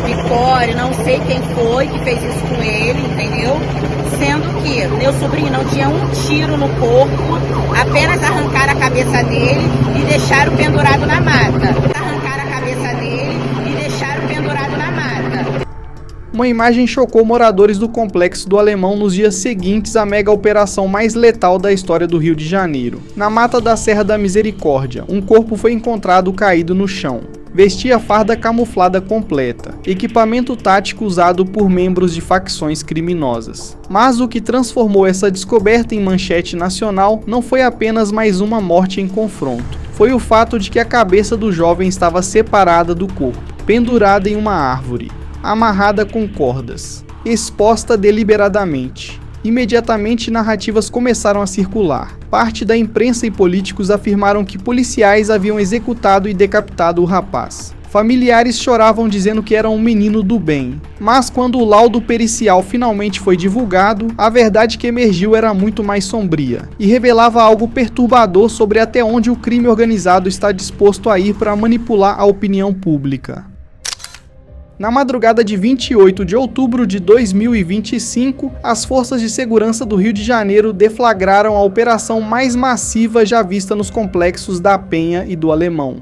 Vicore, não sei quem foi que fez isso com ele, entendeu? Sendo que meu sobrinho não tinha um tiro no corpo, apenas arrancaram a cabeça dele e deixaram pendurado na mata. Arrancaram a cabeça dele e deixaram pendurado na mata. Uma imagem chocou moradores do Complexo do Alemão nos dias seguintes à mega operação mais letal da história do Rio de Janeiro. Na mata da Serra da Misericórdia, um corpo foi encontrado caído no chão. Vestia farda camuflada completa, equipamento tático usado por membros de facções criminosas. Mas o que transformou essa descoberta em manchete nacional não foi apenas mais uma morte em confronto. Foi o fato de que a cabeça do jovem estava separada do corpo, pendurada em uma árvore, amarrada com cordas, exposta deliberadamente. Imediatamente narrativas começaram a circular. Parte da imprensa e políticos afirmaram que policiais haviam executado e decapitado o rapaz. Familiares choravam dizendo que era um menino do bem. Mas quando o laudo pericial finalmente foi divulgado, a verdade que emergiu era muito mais sombria e revelava algo perturbador sobre até onde o crime organizado está disposto a ir para manipular a opinião pública. Na madrugada de 28 de outubro de 2025, as forças de segurança do Rio de Janeiro deflagraram a operação mais massiva já vista nos complexos da Penha e do Alemão.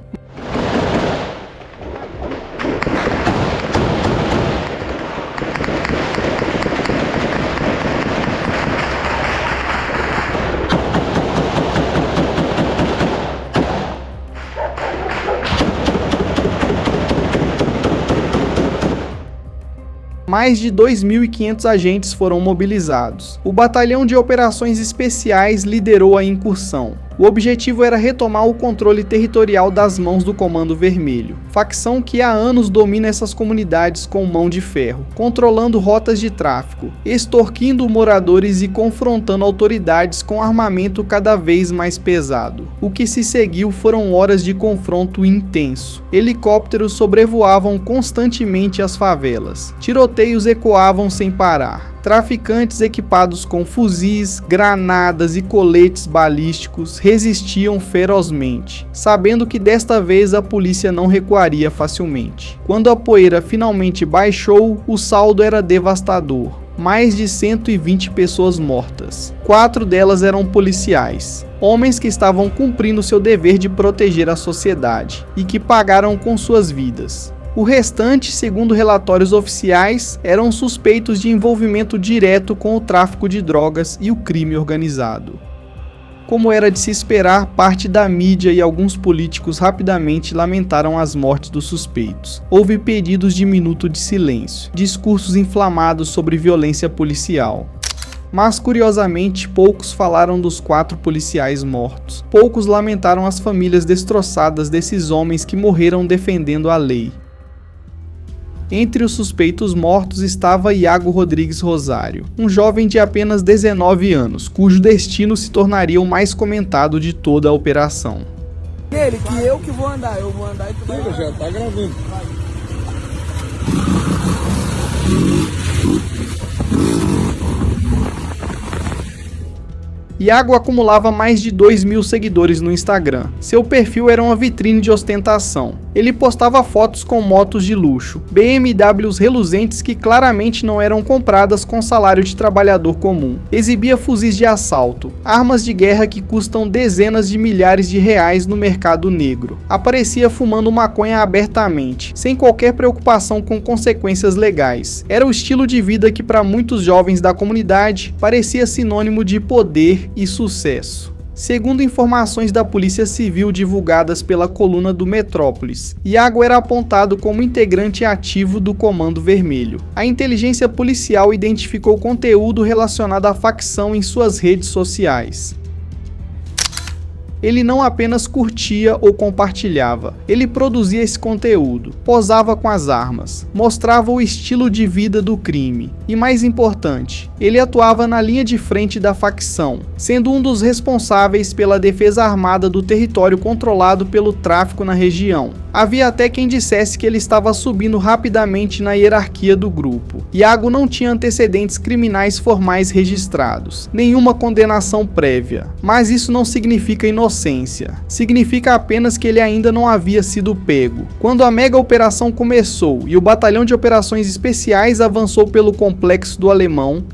Mais de 2.500 agentes foram mobilizados. O Batalhão de Operações Especiais liderou a incursão. O objetivo era retomar o controle territorial das mãos do Comando Vermelho, facção que há anos domina essas comunidades com mão de ferro, controlando rotas de tráfico, extorquindo moradores e confrontando autoridades com armamento cada vez mais pesado. O que se seguiu foram horas de confronto intenso. Helicópteros sobrevoavam constantemente as favelas. Tiroteios ecoavam sem parar. Traficantes equipados com fuzis, granadas e coletes balísticos resistiam ferozmente, sabendo que desta vez a polícia não recuaria facilmente. Quando a poeira finalmente baixou, o saldo era devastador. Mais de 120 pessoas mortas. 4 delas eram policiais. Homens que estavam cumprindo seu dever de proteger a sociedade e que pagaram com suas vidas. O restante, segundo relatórios oficiais, eram suspeitos de envolvimento direto com o tráfico de drogas e o crime organizado. Como era de se esperar, parte da mídia e alguns políticos rapidamente lamentaram as mortes dos suspeitos. Houve pedidos de minuto de silêncio, discursos inflamados sobre violência policial. Mas, curiosamente, poucos falaram dos 4 policiais mortos. Poucos lamentaram as famílias destroçadas desses homens que morreram defendendo a lei. Entre os suspeitos mortos estava Iago Rodrigues Rosário, um jovem de apenas 19 anos, cujo destino se tornaria o mais comentado de toda a operação. Ele, que eu que vou andar, eu vou andar e tu vai. Já tá gravando. Iago acumulava mais de 2.000 seguidores no Instagram. Seu perfil era uma vitrine de ostentação. Ele postava fotos com motos de luxo, BMWs reluzentes que claramente não eram compradas com salário de trabalhador comum. Exibia fuzis de assalto, armas de guerra que custam dezenas de milhares de reais no mercado negro. Aparecia fumando maconha abertamente, sem qualquer preocupação com consequências legais. Era o estilo de vida que para muitos jovens da comunidade parecia sinônimo de poder e sucesso. Segundo informações da Polícia Civil divulgadas pela coluna do Metrópolis, Iago era apontado como integrante ativo do Comando Vermelho. A inteligência policial identificou conteúdo relacionado à facção em suas redes sociais. Ele não apenas curtia ou compartilhava, ele produzia esse conteúdo, posava com as armas, mostrava o estilo de vida do crime e, mais importante, ele atuava na linha de frente da facção, sendo um dos responsáveis pela defesa armada do território controlado pelo tráfico na região. Havia até quem dissesse que ele estava subindo rapidamente na hierarquia do grupo. Iago não tinha antecedentes criminais formais registrados, nenhuma condenação prévia, mas isso não significa inocência. inocência. Significa apenas que ele ainda não havia sido pego. Quando a mega operação começou e o batalhão de operações especiais avançou pelo complexo do Alemão,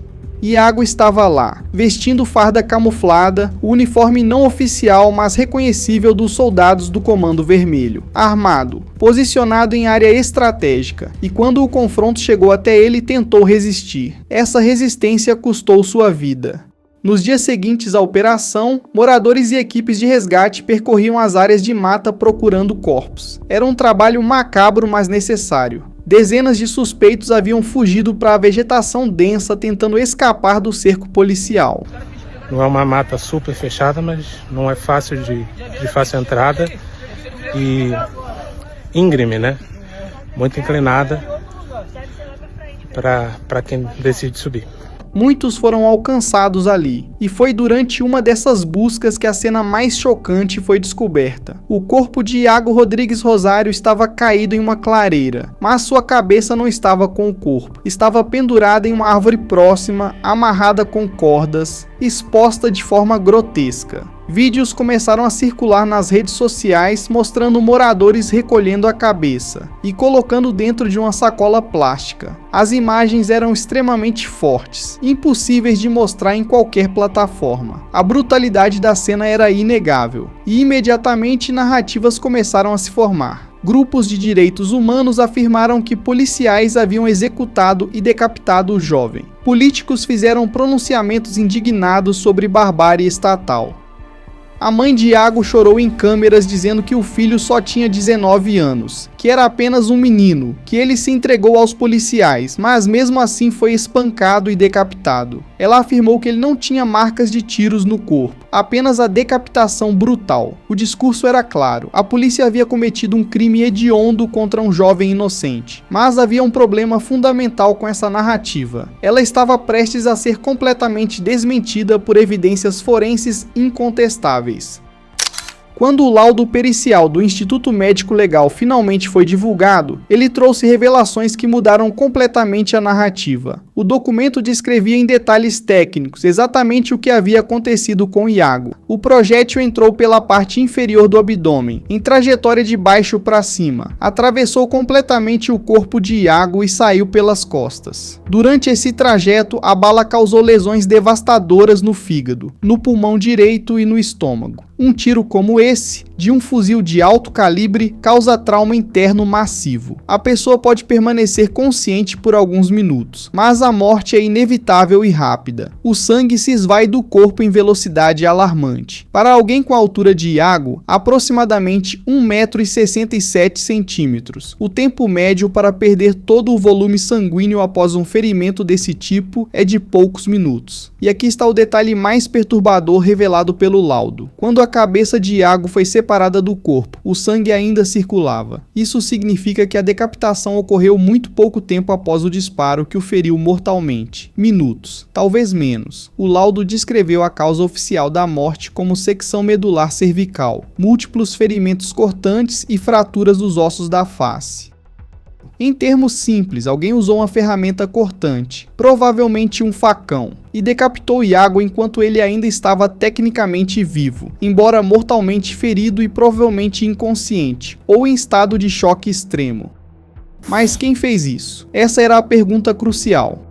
Iago estava lá, vestindo farda camuflada, o uniforme não oficial, mas reconhecível dos soldados do Comando Vermelho, armado, posicionado em área estratégica, e quando o confronto chegou até ele, tentou resistir. Essa resistência custou sua vida. Nos dias seguintes à operação, moradores e equipes de resgate percorriam as áreas de mata procurando corpos. Era um trabalho macabro, mas necessário. Dezenas de suspeitos haviam fugido para a vegetação densa tentando escapar do cerco policial. Não é uma mata super fechada, mas não é fácil de fácil entrada e íngreme, né? Muito inclinada para quem decide subir. Muitos foram alcançados ali, e foi durante uma dessas buscas que a cena mais chocante foi descoberta. O corpo de Iago Rodrigues Rosário estava caído em uma clareira, mas sua cabeça não estava com o corpo. Estava pendurada em uma árvore próxima, amarrada com cordas, exposta de forma grotesca. Vídeos começaram a circular nas redes sociais mostrando moradores recolhendo a cabeça e colocando dentro de uma sacola plástica. As imagens eram extremamente fortes, impossíveis de mostrar em qualquer plataforma. A brutalidade da cena era inegável, e imediatamente narrativas começaram a se formar. Grupos de direitos humanos afirmaram que policiais haviam executado e decapitado o jovem. Políticos fizeram pronunciamentos indignados sobre barbárie estatal. A mãe de Iago chorou em câmeras dizendo que o filho só tinha 19 anos, que era apenas um menino, que ele se entregou aos policiais, mas mesmo assim foi espancado e decapitado. Ela afirmou que ele não tinha marcas de tiros no corpo, apenas a decapitação brutal. O discurso era claro, a polícia havia cometido um crime hediondo contra um jovem inocente, mas havia um problema fundamental com essa narrativa. Ela estava prestes a ser completamente desmentida por evidências forenses incontestáveis. Quando o laudo pericial do Instituto Médico Legal finalmente foi divulgado, ele trouxe revelações que mudaram completamente a narrativa. O documento descrevia em detalhes técnicos exatamente o que havia acontecido com Iago. O projétil entrou pela parte inferior do abdômen, em trajetória de baixo para cima, atravessou completamente o corpo de Iago e saiu pelas costas. Durante esse trajeto, a bala causou lesões devastadoras no fígado, no pulmão direito e no estômago. Um tiro como esse, de um fuzil de alto calibre, causa trauma interno massivo. A pessoa pode permanecer consciente por alguns minutos, mas a morte é inevitável e rápida. O sangue se esvai do corpo em velocidade alarmante. Para alguém com a altura de Iago, aproximadamente 1,67 m. O tempo médio para perder todo o volume sanguíneo após um ferimento desse tipo é de poucos minutos. E aqui está o detalhe mais perturbador revelado pelo laudo. Quando a cabeça de Iago foi separada do corpo, o sangue ainda circulava. Isso significa que a decapitação ocorreu muito pouco tempo após o disparo que o feriu mortalmente. Minutos, talvez menos. O laudo descreveu a causa oficial da morte como secção medular cervical, múltiplos ferimentos cortantes e fraturas dos ossos da face. Em termos simples, alguém usou uma ferramenta cortante, provavelmente um facão, e decapitou Iago enquanto ele ainda estava tecnicamente vivo, embora mortalmente ferido e provavelmente inconsciente, ou em estado de choque extremo. Mas quem fez isso? Essa era a pergunta crucial.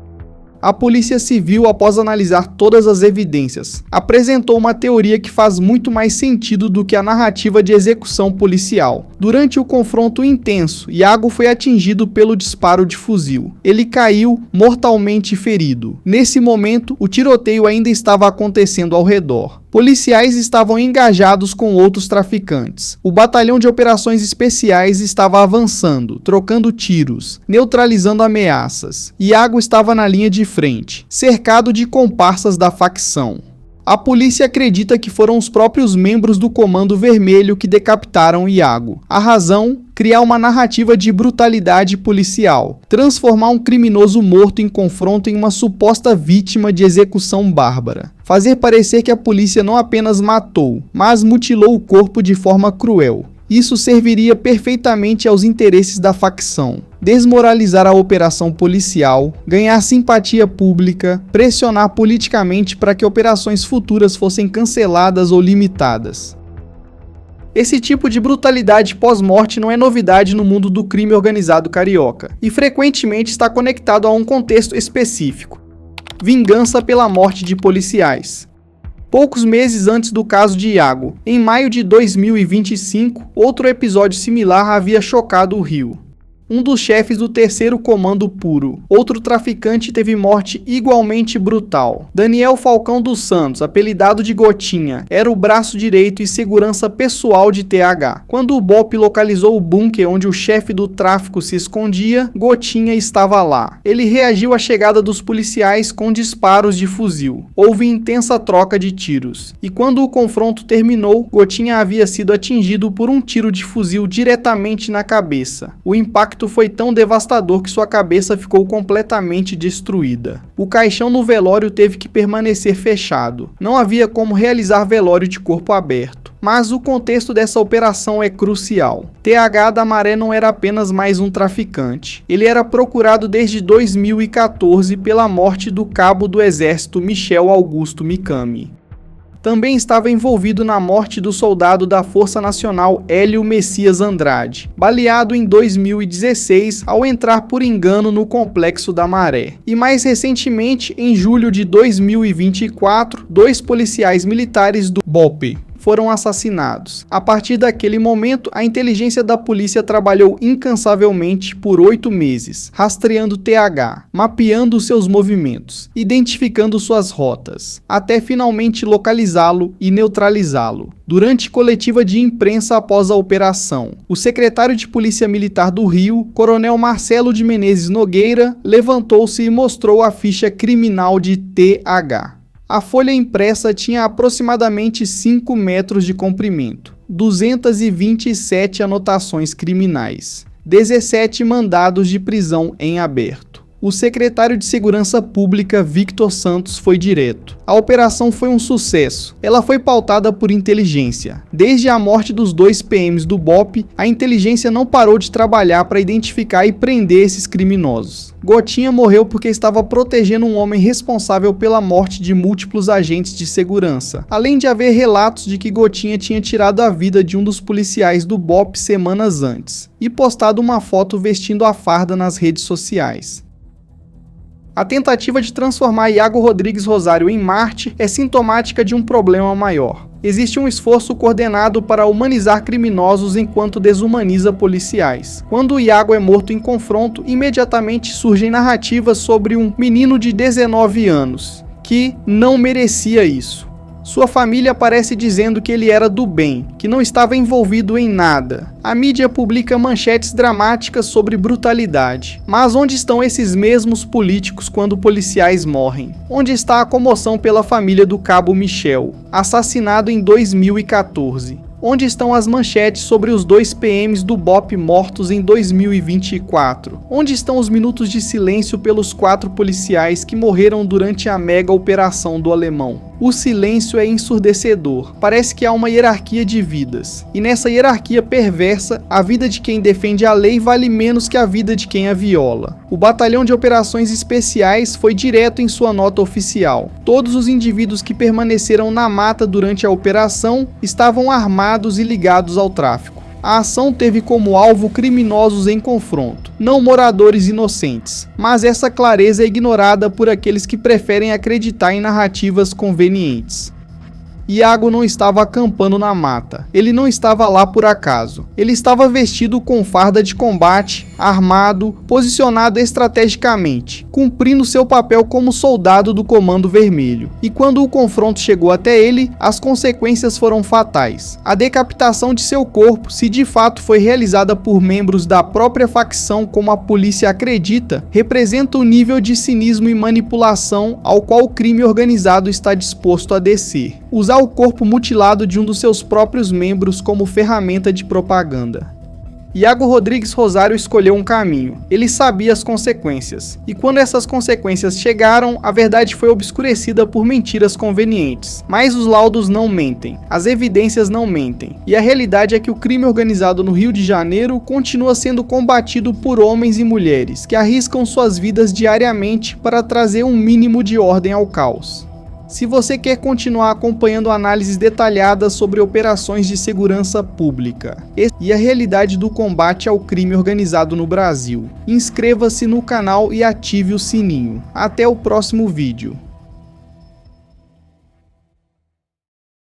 A Polícia Civil, após analisar todas as evidências, apresentou uma teoria que faz muito mais sentido do que a narrativa de execução policial. Durante o confronto intenso, Iago foi atingido pelo disparo de fuzil. Ele caiu mortalmente ferido. Nesse momento, o tiroteio ainda estava acontecendo ao redor. Policiais estavam engajados com outros traficantes. O batalhão de operações especiais estava avançando, trocando tiros, neutralizando ameaças. Iago estava na linha de frente, cercado de comparsas da facção. A polícia acredita que foram os próprios membros do Comando Vermelho que decapitaram Iago. A razão? Criar uma narrativa de brutalidade policial, transformar um criminoso morto em confronto em uma suposta vítima de execução bárbara. Fazer parecer que a polícia não apenas matou, mas mutilou o corpo de forma cruel. Isso serviria perfeitamente aos interesses da facção. Desmoralizar a operação policial, ganhar simpatia pública, pressionar politicamente para que operações futuras fossem canceladas ou limitadas. Esse tipo de brutalidade pós-morte não é novidade no mundo do crime organizado carioca, e frequentemente está conectado a um contexto específico: vingança pela morte de policiais. Poucos meses antes do caso de Iago, em maio de 2025, outro episódio similar havia chocado o Rio. Um dos chefes do 3º Comando Puro, outro traficante, teve morte igualmente brutal. Daniel Falcão dos Santos, apelidado de Gotinha, era o braço direito e segurança pessoal de TH. Quando o BOPE localizou o bunker onde o chefe do tráfico se escondia, Gotinha estava lá. Ele reagiu à chegada dos policiais com disparos de fuzil. Houve intensa troca de tiros. E quando o confronto terminou, Gotinha havia sido atingido por um tiro de fuzil diretamente na cabeça. O impacto foi tão devastador que sua cabeça ficou completamente destruída. O caixão no velório teve que permanecer fechado. Não havia como realizar velório de corpo aberto. Mas o contexto dessa operação é crucial. TH da Maré não era apenas mais um traficante. Ele era procurado desde 2014 pela morte do cabo do exército Michel Augusto Mikami. Também estava envolvido na morte do soldado da Força Nacional Hélio Messias Andrade, baleado em 2016 ao entrar por engano no Complexo da Maré. E mais recentemente, em julho de 2024, 2 policiais militares do BOPE foram assassinados. A partir daquele momento, a inteligência da polícia trabalhou incansavelmente por 8 meses, rastreando TH, mapeando seus movimentos, identificando suas rotas, até finalmente localizá-lo e neutralizá-lo. Durante coletiva de imprensa após a operação, o secretário de Polícia Militar do Rio, Coronel Marcelo de Menezes Nogueira, levantou-se e mostrou a ficha criminal de TH. A folha impressa tinha aproximadamente 5 metros de comprimento, 227 anotações criminais, 17 mandados de prisão em aberto. O secretário de Segurança Pública, Victor Santos, foi direto. A operação foi um sucesso. Ela foi pautada por inteligência. Desde a morte dos 2 PMs do BOPE, a inteligência não parou de trabalhar para identificar e prender esses criminosos. Gotinha morreu porque estava protegendo um homem responsável pela morte de múltiplos agentes de segurança, além de haver relatos de que Gotinha tinha tirado a vida de um dos policiais do BOPE semanas antes, e postado uma foto vestindo a farda nas redes sociais. A tentativa de transformar Iago Rodrigues Rosário em Marte é sintomática de um problema maior. Existe um esforço coordenado para humanizar criminosos enquanto desumaniza policiais. Quando Iago é morto em confronto, imediatamente surgem narrativas sobre um menino de 19 anos, que não merecia isso. Sua família aparece dizendo que ele era do bem, que não estava envolvido em nada. A mídia publica manchetes dramáticas sobre brutalidade. Mas onde estão esses mesmos políticos quando policiais morrem? Onde está a comoção pela família do cabo Michel, assassinado em 2014? Onde estão as manchetes sobre os 2 PMs do BOPE mortos em 2024? Onde estão os minutos de silêncio pelos 4 policiais que morreram durante a mega operação do Alemão? O silêncio é ensurdecedor. Parece que há uma hierarquia de vidas. E nessa hierarquia perversa, a vida de quem defende a lei vale menos que a vida de quem a viola. O Batalhão de Operações Especiais foi direto em sua nota oficial. Todos os indivíduos que permaneceram na mata durante a operação estavam armados e ligados ao tráfico. A ação teve como alvo criminosos em confronto, não moradores inocentes, mas essa clareza é ignorada por aqueles que preferem acreditar em narrativas convenientes. Iago não estava acampando na mata. Ele não estava lá por acaso. Ele estava vestido com farda de combate, armado, posicionado estrategicamente, cumprindo seu papel como soldado do Comando Vermelho. E quando o confronto chegou até ele, as consequências foram fatais. A decapitação de seu corpo, se de fato foi realizada por membros da própria facção como a polícia acredita, representa o nível de cinismo e manipulação ao qual o crime organizado está disposto a descer. Usar o corpo mutilado de um dos seus próprios membros como ferramenta de propaganda. Iago Rodrigues Rosário escolheu um caminho. Ele sabia as consequências. E quando essas consequências chegaram, a verdade foi obscurecida por mentiras convenientes. Mas os laudos não mentem. As evidências não mentem. E a realidade é que o crime organizado no Rio de Janeiro continua sendo combatido por homens e mulheres que arriscam suas vidas diariamente para trazer um mínimo de ordem ao caos. Se você quer continuar acompanhando análises detalhadas sobre operações de segurança pública e a realidade do combate ao crime organizado no Brasil, inscreva-se no canal e ative o sininho. Até o próximo vídeo.